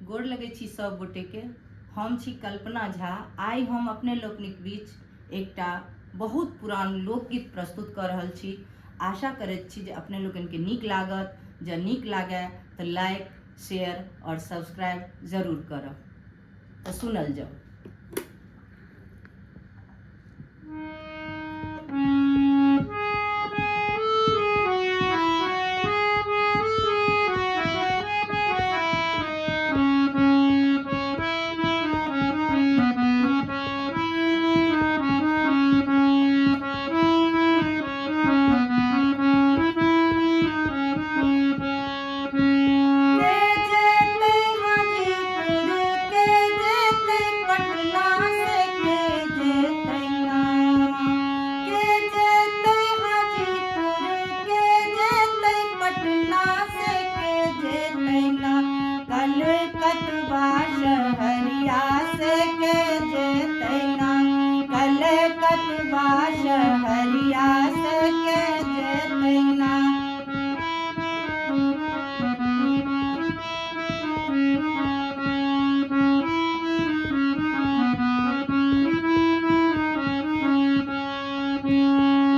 गोड़ लगे छी सब गोटे के। हम छी कल्पना झा। आई हम अपने लोकनिक बीच एकटा बहुत पुरान लोकगीत प्रस्तुत कर रहल छी। आशा करैत छी जे अपने लोगन के नीक लागत। जँ नीक लागे तो लाइक, शेयर और सब्सक्राइब जरूर करब। तो सुनल जाओ। हरिया से के जेतैना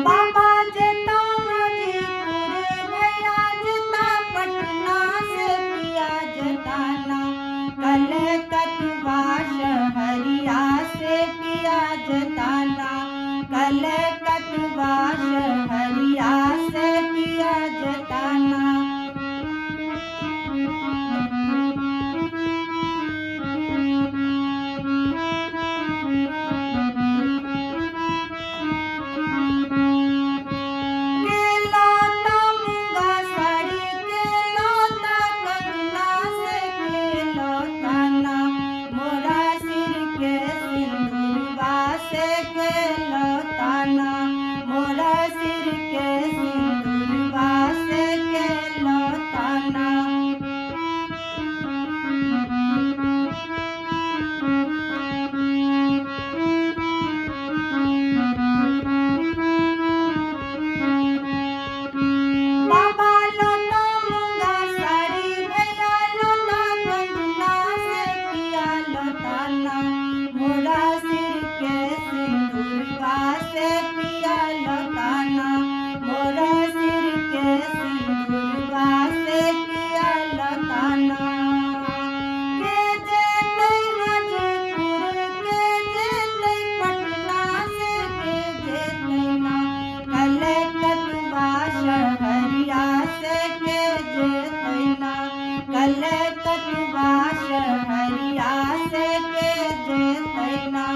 बाबा जेता हाजीपुर, भैया जेता पटना से पिया जताना। कलकतवा हरिया से पिया जताना। कलकतवा हरिया से पिया जताना। कलकतवा हरिया से के जेतैना।